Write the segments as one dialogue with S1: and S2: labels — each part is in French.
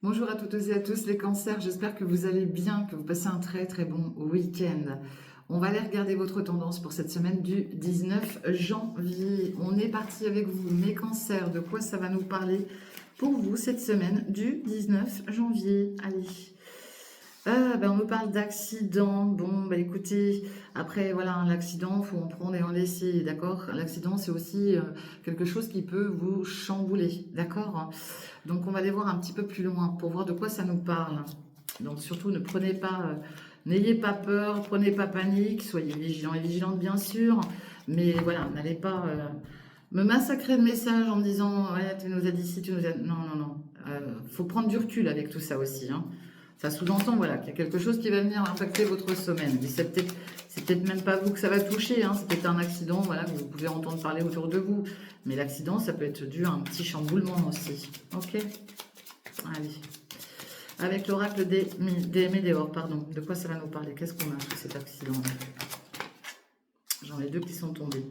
S1: Bonjour à toutes et à tous les cancers, j'espère que vous allez bien, que vous passez un très très bon week-end. On va aller regarder votre tendance pour cette semaine du 19 janvier. On est parti avec vous, mes cancers, de quoi ça va nous parler pour vous cette semaine du 19 janvier. Allez. On nous parle d'accident. Bon, écoutez, après, voilà, l'accident, faut en prendre et en laisser, d'accord? L'accident, c'est aussi quelque chose qui peut vous chambouler, d'accord? Donc, on va aller voir un petit peu plus loin pour voir de quoi ça nous parle. Donc, surtout, ne prenez pas, n'ayez pas peur, prenez pas panique, soyez vigilants et vigilantes, bien sûr, mais voilà, n'allez pas me massacrer de messages en me disant, ouais, tu nous as dit ci, tu nous as... Non, non, non. Faut prendre du recul avec tout ça aussi, hein. Ça sous-entend voilà, qu'il y a quelque chose qui va venir impacter votre semaine. Mais c'est peut-être même pas vous que ça va toucher, hein. C'est peut-être un accident voilà, que vous pouvez entendre parler autour de vous. Mais l'accident, ça peut être dû à un petit chamboulement aussi. Ok. Allez. Avec l'oracle des météores, pardon. De quoi ça va nous parler? Qu'est-ce qu'on a sous cet accident? J'en ai deux qui sont tombés.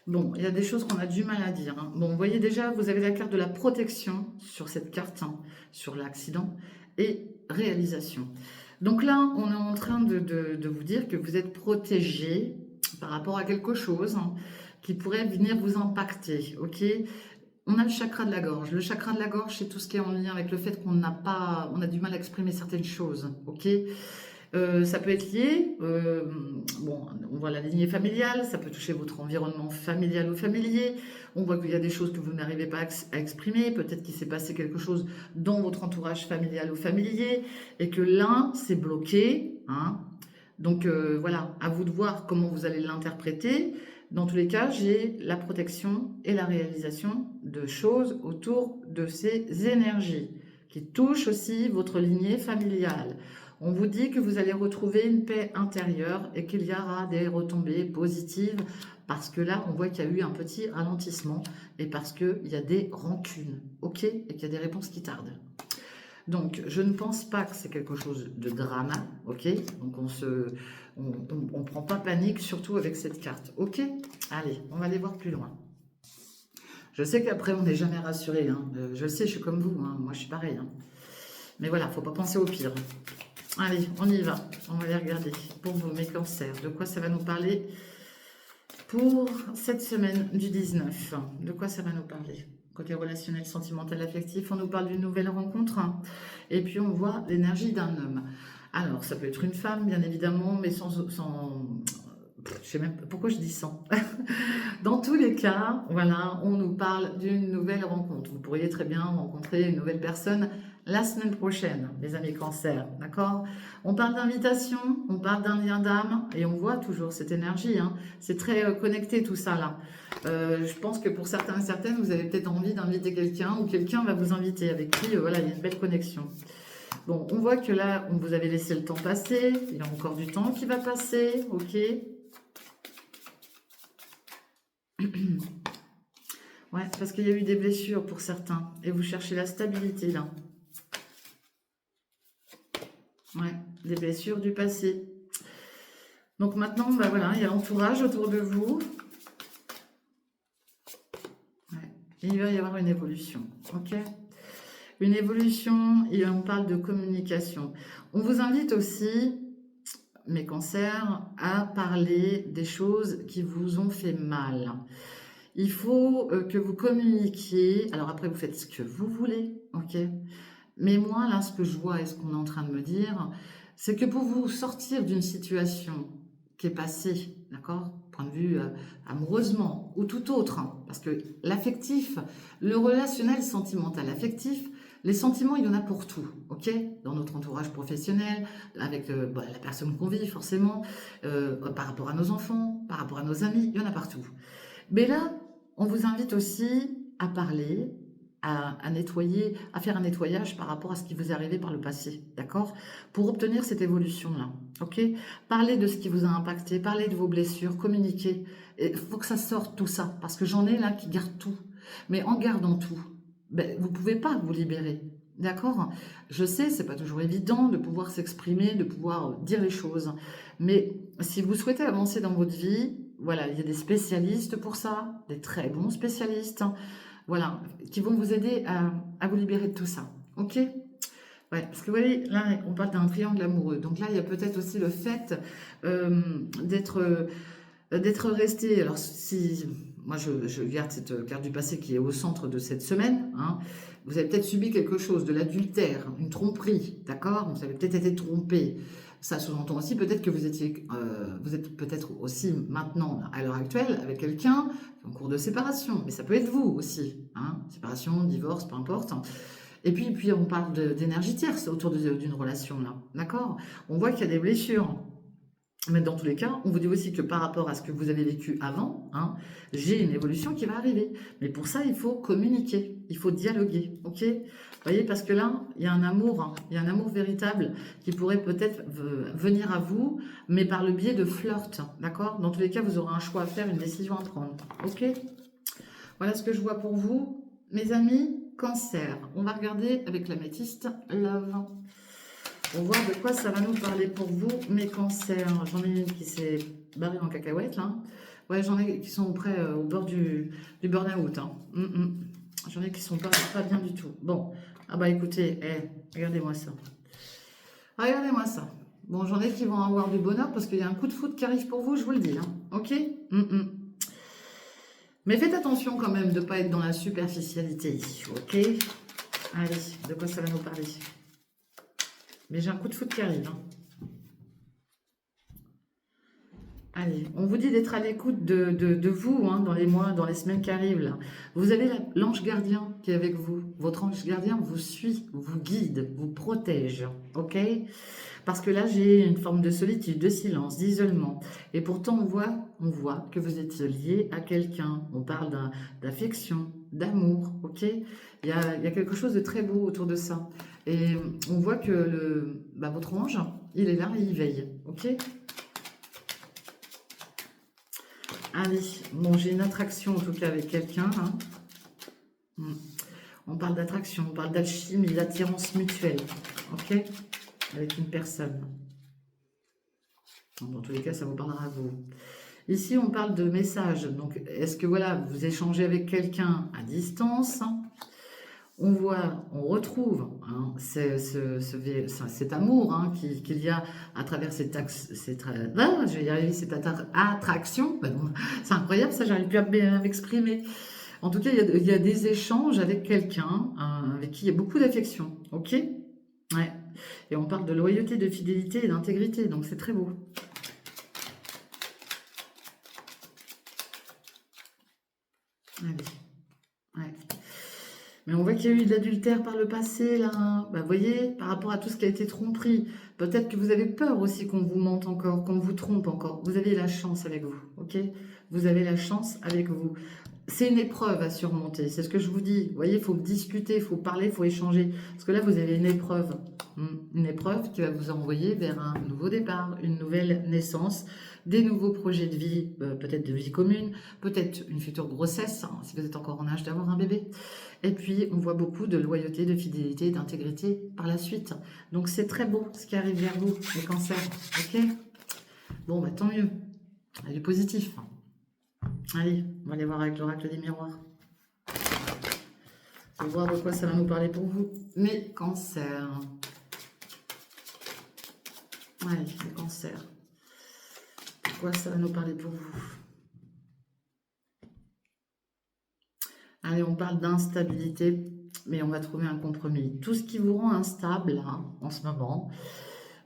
S1: Bon, il y a des choses qu'on a du mal à dire, hein. Bon, vous voyez déjà, vous avez la carte de la protection sur cette carte, hein, sur l'accident et réalisation. Donc là, on est en train de vous dire que vous êtes protégé par rapport à quelque chose, hein, qui pourrait venir vous impacter, ok? On a le chakra de la gorge. Le chakra de la gorge, c'est tout ce qui est en lien avec le fait on a du mal à exprimer certaines choses, ok? Ça peut être lié, bon, on voit la lignée familiale, ça peut toucher votre environnement familial ou familier. On voit qu'il y a des choses que vous n'arrivez pas à exprimer, peut-être qu'il s'est passé quelque chose dans votre entourage familial ou familier, et que l'un s'est bloqué, hein. Donc voilà, à vous de voir comment vous allez l'interpréter. Dans tous les cas, j'ai la protection et la réalisation de choses autour de ces énergies qui touchent aussi votre lignée familiale. On vous dit que vous allez retrouver une paix intérieure et qu'il y aura des retombées positives parce que là, on voit qu'il y a eu un petit ralentissement et parce qu'il y a des rancunes, ok? Et qu'il y a des réponses qui tardent. Donc, je ne pense pas que c'est quelque chose de drama, ok? Donc, on prend pas panique, surtout avec cette carte, ok? Allez, on va aller voir plus loin. Je sais qu'après, on n'est jamais rassuré, hein. Je le sais, je suis comme vous, hein. Moi je suis pareil, hein. Mais voilà, faut pas penser au pire. Allez, on y va. On va aller regarder pour vous, mes cancers. De quoi ça va nous parler pour cette semaine du 19? De quoi ça va nous parler? Côté relationnel, sentimental, affectif, on nous parle d'une nouvelle rencontre. Et puis on voit l'énergie d'un homme. Alors, ça peut être une femme, bien évidemment, mais je sais même pas pourquoi je dis sans. Dans tous les cas, voilà, on nous parle d'une nouvelle rencontre. Vous pourriez très bien rencontrer une nouvelle personne la semaine prochaine, les amis cancers, d'accord? On parle d'invitation, on parle d'un lien d'âme, et on voit toujours cette énergie, hein. C'est très connecté tout ça là. Je pense que pour certains et certaines, vous avez peut-être envie d'inviter quelqu'un, ou quelqu'un va vous inviter, avec qui, voilà, il y a une belle connexion. Bon, on voit que là, on vous avait laissé le temps passer, il y a encore du temps qui va passer, ok? Ouais, parce qu'il y a eu des blessures pour certains. Et vous cherchez la stabilité, là. Ouais, des blessures du passé. Donc maintenant, voilà, il y a l'entourage autour de vous. Ouais. Et il va y avoir une évolution, ok? Une évolution, et on parle de communication. On vous invite aussi, mes cancers, à parler des choses qui vous ont fait mal. Il faut que vous communiquiez. Alors après, vous faites ce que vous voulez, ok? Mais moi, là, ce que je vois et ce qu'on est en train de me dire, c'est que pour vous sortir d'une situation qui est passée, d'accord? Point de vue amoureusement ou tout autre, hein, parce que l'affectif, le relationnel, sentimental, affectif, les sentiments, il y en a pour tout, ok? Dans notre entourage professionnel, avec la personne qu'on vit, forcément, par rapport à nos enfants, par rapport à nos amis, il y en a partout. Mais là, on vous invite aussi à parler, à nettoyer, à faire un nettoyage par rapport à ce qui vous est arrivé par le passé, d'accord? Pour obtenir cette évolution-là, ok? Parlez de ce qui vous a impacté, parlez de vos blessures, communiquez. Il faut que ça sorte tout ça, parce que j'en ai là qui gardent tout. Mais en gardant tout, vous ne pouvez pas vous libérer, d'accord? Je sais, c'est pas toujours évident de pouvoir s'exprimer, de pouvoir dire les choses. Mais si vous souhaitez avancer dans votre vie, voilà, il y a des spécialistes pour ça, des très bons spécialistes, hein, voilà, qui vont vous aider à vous libérer de tout ça. Ok? Ouais, parce que vous voyez, là, on parle d'un triangle amoureux. Donc là, il y a peut-être aussi le fait d'être d'être resté. Alors, si moi je garde cette carte du passé qui est au centre de cette semaine, hein, vous avez peut-être subi quelque chose, de l'adultère, une tromperie, d'accord? Vous avez peut-être été trompé. Ça sous-entend aussi peut-être que vous êtes peut-être aussi maintenant, à l'heure actuelle, avec quelqu'un en cours de séparation. Mais ça peut être vous aussi, hein, séparation, divorce, peu importe. Et puis on parle d'énergie tierce autour d'une relation là, d'accord? On voit qu'il y a des blessures. Mais dans tous les cas, on vous dit aussi que par rapport à ce que vous avez vécu avant, hein, j'ai une évolution qui va arriver. Mais pour ça, il faut communiquer, il faut dialoguer, ok? Vous voyez, parce que là, il y a un amour, hein, il y a un amour véritable qui pourrait peut-être venir à vous, mais par le biais de flirt, d'accord? Dans tous les cas, vous aurez un choix à faire, une décision à prendre, ok? Voilà ce que je vois pour vous, mes amis. Cancer. On va regarder avec l'améthyste Love. On voit de quoi ça va nous parler pour vous, mes cancers. J'en ai une qui s'est barrée en cacahuète, là. Ouais, j'en ai qui sont près au bord du burn-out. Hein. J'en ai qui sont pas bien du tout. Bon, ah bah écoutez, regardez-moi ça. Regardez-moi ça. Bon, j'en ai qui vont avoir du bonheur parce qu'il y a un coup de foudre qui arrive pour vous, je vous le dis. Hein. Ok. Mais faites attention quand même de ne pas être dans la superficialité. Ok. Allez, de quoi ça va nous parler? Mais j'ai un coup de foudre qui arrive. Hein. Allez, on vous dit d'être à l'écoute de vous hein, dans les mois, dans les semaines qui arrivent. Là. Vous avez l'ange gardien qui est avec vous. Votre ange gardien vous suit, vous guide, vous protège. Ok? Parce que là, j'ai une forme de solitude, de silence, d'isolement. Et pourtant, on voit que vous êtes lié à quelqu'un. On parle d'affection, d'amour. Ok? Il y a quelque chose de très beau autour de ça. Et on voit que votre ange, il est là et il veille. Ok? Allez, bon, j'ai une attraction en tout cas avec quelqu'un. Hein. On parle d'attraction, on parle d'alchimie, d'attirance mutuelle. Ok? Avec une personne. Dans tous les cas, ça vous parlera à vous. Ici, on parle de messages. Donc, est-ce que voilà, vous échangez avec quelqu'un à distance? On retrouve hein, cet amour hein, qu'il y a à travers je vais y arriver, cette attraction. C'est incroyable, ça, j'arrive plus à m'exprimer. En tout cas, il y a des échanges avec quelqu'un avec qui il y a beaucoup d'affection. Ok? Ouais. Et on parle de loyauté, de fidélité et d'intégrité, donc c'est très beau. Allez. Ouais. Mais on voit qu'il y a eu de l'adultère par le passé, là. Bah, vous voyez, par rapport à tout ce qui a été tromperie. Peut-être que vous avez peur aussi qu'on vous mente encore, qu'on vous trompe encore. Vous avez la chance avec vous, ok? Vous avez la chance avec vous. C'est une épreuve à surmonter, c'est ce que je vous dis. Vous voyez, il faut discuter, il faut parler, il faut échanger. Parce que là, vous avez une épreuve. Une épreuve qui va vous envoyer vers un nouveau départ, une nouvelle naissance, des nouveaux projets de vie, peut-être de vie commune, peut-être une future grossesse, hein, si vous êtes encore en âge d'avoir un bébé. Et puis, on voit beaucoup de loyauté, de fidélité, d'intégrité par la suite. Donc, c'est très beau ce qui arrive vers vous, les cancers. Ok? Bon, bah tant mieux. Il y a du positif. Allez, on va aller voir avec l'oracle des miroirs. On va voir de quoi ça va nous parler pour vous. Mes cancers. Allez, les cancers. De quoi ça va nous parler pour vous? Allez, on parle d'instabilité, mais on va trouver un compromis. Tout ce qui vous rend instable hein, en ce moment,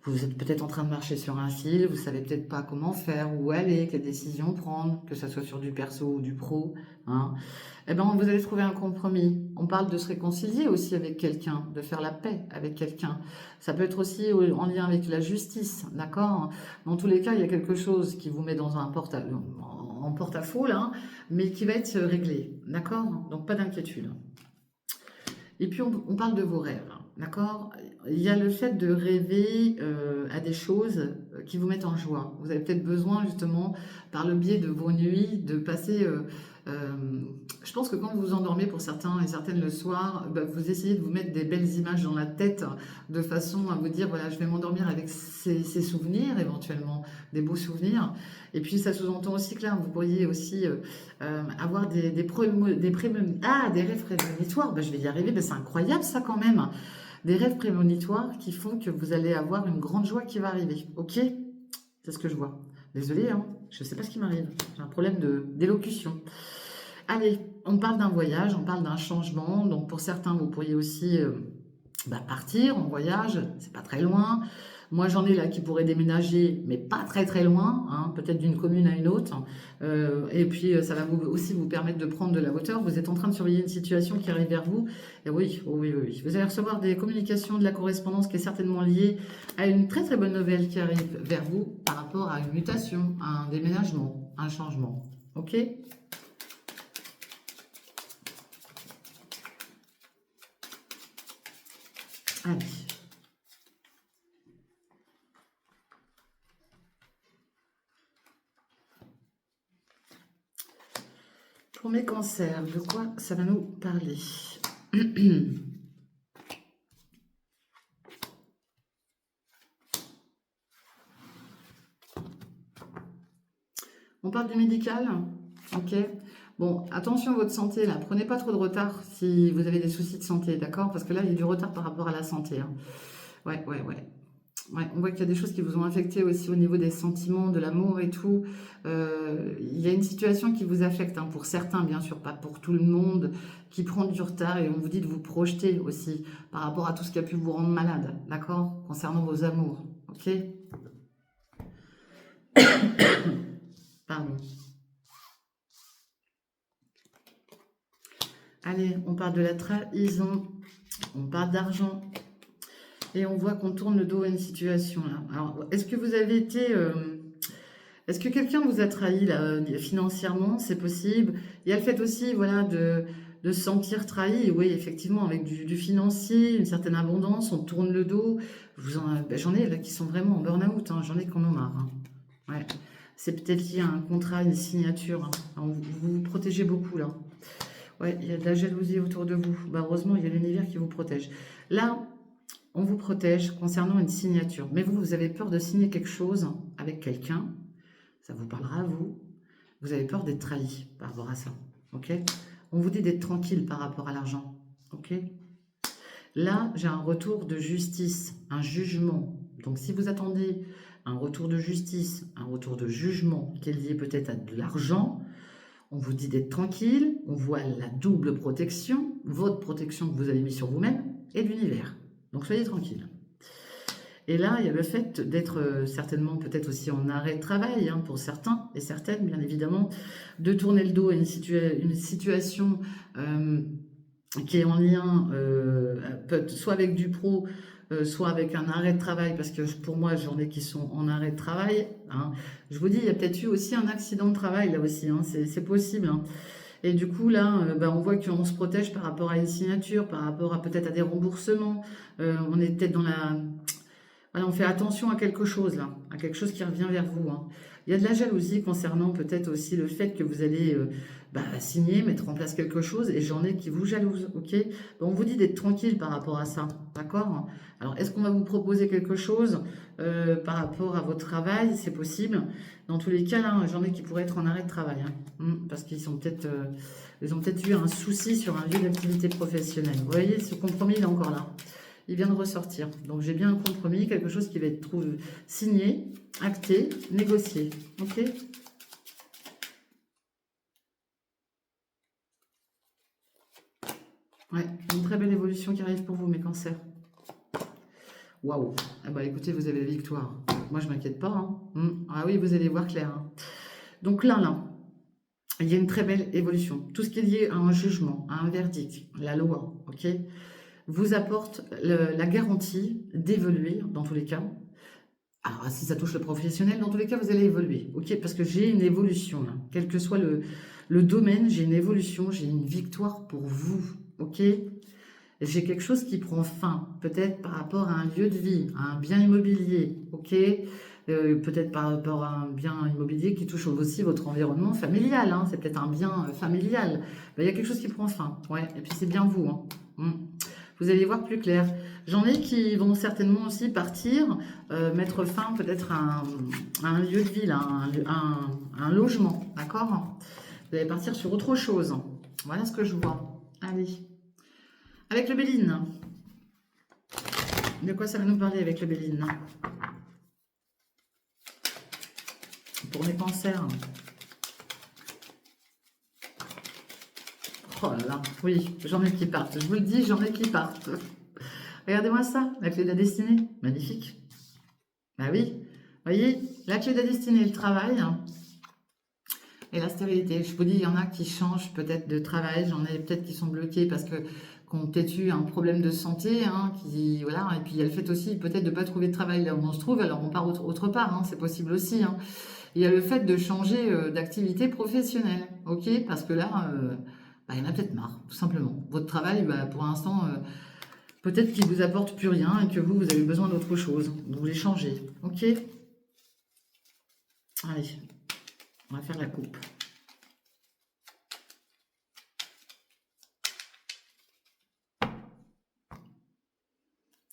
S1: vous êtes peut-être en train de marcher sur un fil, vous savez peut-être pas comment faire, où aller, quelle décision prendre, que ce soit sur du perso ou du pro. Hein. Eh bien, vous allez trouver un compromis. On parle de se réconcilier aussi avec quelqu'un, de faire la paix avec quelqu'un. Ça peut être aussi en lien avec la justice, d'accord? Dans tous les cas, il y a quelque chose qui vous met dans un porte-à-faux, là, mais qui va être réglé, d'accord? Donc, pas d'inquiétude. Et puis, on parle de vos rêves, d'accord? Il y a le fait de rêver à des choses qui vous mettent en joie. Vous avez peut-être besoin, justement, par le biais de vos nuits, de passer... je pense que quand vous vous endormez pour certains et certaines le soir, bah, vous essayez de vous mettre des belles images dans la tête de façon à vous dire, voilà, je vais m'endormir avec ces souvenirs, éventuellement, des beaux souvenirs. Et puis, ça sous-entend aussi que là, vous pourriez aussi avoir des rêves prémonitoires. Bah, je vais y arriver, bah, c'est incroyable ça quand même. Des rêves prémonitoires qui font que vous allez avoir une grande joie qui va arriver. Ok? C'est ce que je vois. Désolée, hein, je ne sais pas ce qui m'arrive. J'ai un problème d'élocution. Allez, on parle d'un voyage, on parle d'un changement. Donc pour certains, vous pourriez aussi partir en voyage. C'est pas très loin. Moi, j'en ai là qui pourraient déménager, mais pas très très loin, hein, peut-être d'une commune à une autre. Et puis, ça va aussi vous permettre de prendre de la hauteur. Vous êtes en train de surveiller une situation qui arrive vers vous. Et oui, oh oui, oui, oui. Vous allez recevoir des communications, de la correspondance qui est certainement liée à une très très bonne nouvelle qui arrive vers vous par rapport à une mutation, à un déménagement, un changement. Ok? Allez. Pour mes cancers, de quoi ça va nous parler? On parle du médical, ok. Bon, attention à votre santé, là. Prenez pas trop de retard si vous avez des soucis de santé, d'accord? Parce que là, il y a du retard par rapport à la santé, hein. Ouais, ouais, ouais. Ouais, on voit qu'il y a des choses qui vous ont affecté aussi au niveau des sentiments, de l'amour et tout. Il y a une situation qui vous affecte, hein, pour certains, bien sûr, pas pour tout le monde, qui prend du retard et on vous dit de vous projeter aussi par rapport à tout ce qui a pu vous rendre malade, d'accord? Concernant vos amours, ok? Pardon. Allez, on parle de la trahison, on parle d'argent. Et on voit qu'on tourne le dos à une situation là. Alors, est-ce que vous avez été... est-ce que quelqu'un vous a trahi là, financièrement? C'est possible. Il y a le fait aussi, voilà, de se sentir trahi. Oui, effectivement, avec du financier, une certaine abondance, on tourne le dos. J'en ai là qui sont vraiment en burn-out, hein, j'en ai qui en ont marre, hein. Ouais. C'est peut-être lié à un contrat, une signature, hein. Alors, vous vous protégez beaucoup là. Ouais, il y a de la jalousie autour de vous. Bah, heureusement, il y a l'univers qui vous protège. Là, on vous protège concernant une signature. Mais vous, vous avez peur de signer quelque chose avec quelqu'un. Ça vous parlera à vous. Vous avez peur d'être trahi par rapport à ça. Ok? On vous dit d'être tranquille par rapport à l'argent. Ok? Là, j'ai un retour de justice, un jugement. Donc, si vous attendez un retour de justice, un retour de jugement qui est lié peut-être à de l'argent, on vous dit d'être tranquille. On voit la double protection, votre protection que vous avez mis sur vous-même et l'univers. Donc, soyez tranquille. Et là, il y a le fait d'être certainement peut-être aussi en arrêt de travail, hein, pour certains et certaines, bien évidemment, de tourner le dos à une situation qui est en lien soit avec du pro, soit avec un arrêt de travail, parce que pour moi, j'en ai qui sont en arrêt de travail, hein. Je vous dis, il y a peut-être eu aussi un accident de travail là aussi, hein, c'est possible, hein. Et du coup, là, on voit qu'on se protège par rapport à une signature, par rapport à peut-être à des remboursements. On est peut-être dans la... Voilà, on fait attention à quelque chose là, à quelque chose qui revient vers vous, hein. Il y a de la jalousie concernant peut-être aussi le fait que vous allez signer, mettre en place quelque chose, et j'en ai qui vous jalousent, ok? Donc on vous dit d'être tranquille par rapport à ça, d'accord? Alors est-ce qu'on va vous proposer quelque chose par rapport à votre travail? C'est possible. Dans tous les cas, là, j'en ai qui pourraient être en arrêt de travail, hein. Parce qu'ils sont peut-être, ils ont peut-être eu un souci sur un lieu d'activité professionnelle. Vous voyez, ce compromis, il est encore là. Il vient de ressortir. Donc j'ai bien un compromis, quelque chose qui va être signé, acté, négocié. Ok? Ouais, une très belle évolution qui arrive pour vous, mes cancers. Waouh! Ah bah écoutez, vous avez la victoire. Moi, je m'inquiète pas, hein. Ah oui, vous allez voir clair, hein. Donc là, il y a une très belle évolution. Tout ce qui est lié à un jugement, à un verdict, la loi, ok? Vous apporte la garantie d'évoluer dans tous les cas. Alors, si ça touche le professionnel, dans tous les cas, vous allez évoluer, ok? Parce que j'ai une évolution, là. Quel que soit le domaine, j'ai une évolution, j'ai une victoire pour vous, ok? J'ai quelque chose qui prend fin, peut-être par rapport à un lieu de vie, à un bien immobilier, ok? Peut-être par rapport à un bien immobilier qui touche aussi votre environnement familial, hein. C'est peut-être un bien familial. Ben, il y a quelque chose qui prend fin, ouais. Et puis c'est bien vous, hein. Vous allez voir plus clair. J'en ai qui vont certainement aussi partir, mettre fin peut-être à un lieu de vie, là, un logement, d'accord? Vous allez partir sur autre chose. Voilà ce que je vois. Allez. Avec le Béline. De quoi ça va nous parler avec le Béline? Pour mes cancers. Oh là là, oui, j'en ai qui partent. Je vous le dis, j'en ai qui partent. Regardez-moi ça, la clé de la destinée. Magnifique. Bah oui, voyez, la clé de la destinée, le travail, hein, et la stérilité. Je vous dis, il y en a qui changent peut-être de travail. J'en ai peut-être qui sont bloqués parce que qu'on peut-être eu un problème de santé, hein, qui voilà. Et puis il y a le fait aussi peut-être de ne pas trouver de travail là où on se trouve, alors on part autre part. Hein, c'est possible aussi. Hein. Il y a le fait de changer d'activité professionnelle, ok? Parce que là, bah, il y en a peut-être marre, tout simplement. Votre travail, bah, pour l'instant, peut-être qu'il vous apporte plus rien et que vous avez besoin d'autre chose. Vous voulez changer, ok? Allez, on va faire la coupe.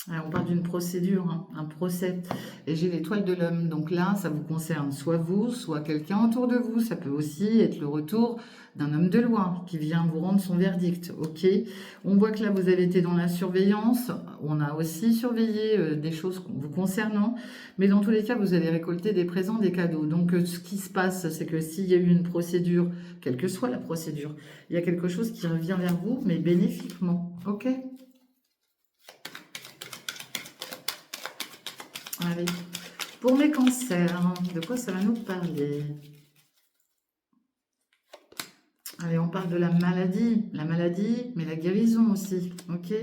S1: Alors, on parle d'une procédure, hein, un procès. Et j'ai l'étoile de l'homme. Donc là, ça vous concerne soit vous, soit quelqu'un autour de vous. Ça peut aussi être le retour d'un homme de loi qui vient vous rendre son verdict. Ok. On voit que là, vous avez été dans la surveillance. On a aussi surveillé des choses vous concernant. Mais dans tous les cas, vous allez récolter des présents, des cadeaux. Donc, ce qui se passe, c'est que s'il y a eu une procédure, quelle que soit la procédure, il y a quelque chose qui revient vers vous, mais bénéfiquement. Ok. Allez, pour mes cancers, de quoi ça va nous parler? Allez, on parle de la maladie, mais la guérison aussi, ok?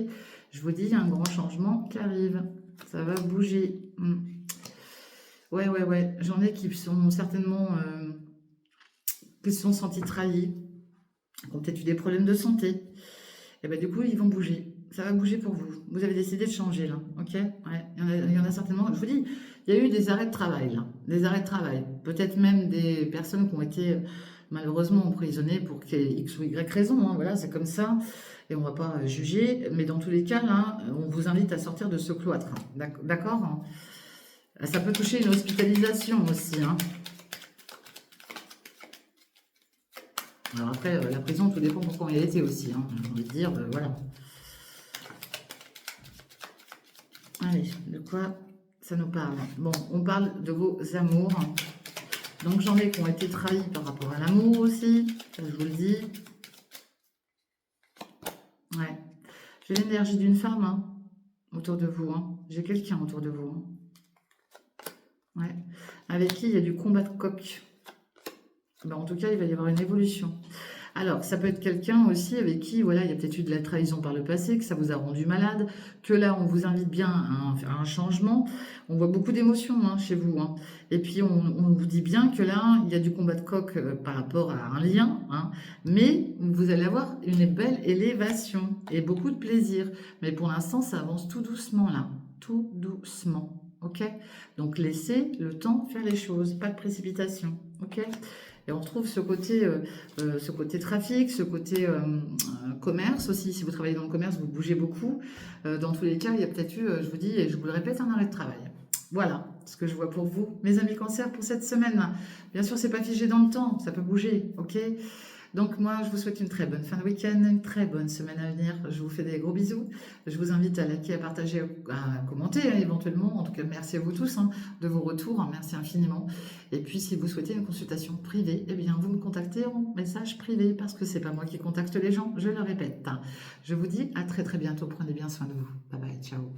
S1: Je vous dis, il y a un grand changement qui arrive, ça va bouger. Ouais, j'en ai qui sont certainement, qui se sont sentis trahis, qui ont peut-être eu des problèmes de santé. Et bien du coup, ils vont bouger. Ça va bouger pour vous. Vous avez décidé de changer là, ok? Ouais, il y en a certainement. Je vous dis, il y a eu des arrêts de travail là, des arrêts de travail. Peut-être même des personnes qui ont été malheureusement emprisonnées pour X ou Y raison. Hein, voilà, c'est comme ça. Et on va pas juger. Mais dans tous les cas, là, on vous invite à sortir de ce cloître. D'accord? Hein. Ça peut toucher une hospitalisation aussi. Hein. Alors après, la prison, tout dépend pourquoi il a été aussi. Hein. J'ai envie de dire, voilà. Allez, de quoi ça nous parle? Bon, on parle de vos amours. Donc j'en ai qui ont été trahis par rapport à l'amour aussi, ça je vous le dis. Ouais. J'ai l'énergie d'une femme hein, autour de vous. Hein. J'ai quelqu'un autour de vous. Hein. Ouais. Avec qui il y a du combat de coq. Ben, en tout cas, il va y avoir une évolution. Alors, ça peut être quelqu'un aussi avec qui, voilà, il y a peut-être eu de la trahison par le passé, que ça vous a rendu malade, que là, on vous invite bien à un changement. On voit beaucoup d'émotions hein, chez vous. Hein. Et puis, on vous dit bien que là, il y a du combat de coq par rapport à un lien, hein, mais vous allez avoir une belle élévation et beaucoup de plaisir. Mais pour l'instant, ça avance tout doucement là, tout doucement. Ok? Donc, laissez le temps faire les choses, pas de précipitation. Ok? Et on retrouve ce côté trafic, ce côté commerce aussi. Si vous travaillez dans le commerce, vous bougez beaucoup. Dans tous les cas, il y a peut-être eu, je vous dis, et je vous le répète, un arrêt de travail. Voilà ce que je vois pour vous, mes amis cancer, pour cette semaine. Bien sûr, c'est pas figé dans le temps, ça peut bouger, ok? Donc moi, je vous souhaite une très bonne fin de week-end, une très bonne semaine à venir. Je vous fais des gros bisous. Je vous invite à liker, à partager, à commenter hein, éventuellement. En tout cas, merci à vous tous hein, de vos retours. Hein, merci infiniment. Et puis, si vous souhaitez une consultation privée, eh bien, vous me contactez en message privé parce que c'est pas moi qui contacte les gens, je le répète. Je vous dis à très très bientôt. Prenez bien soin de vous. Bye bye, ciao.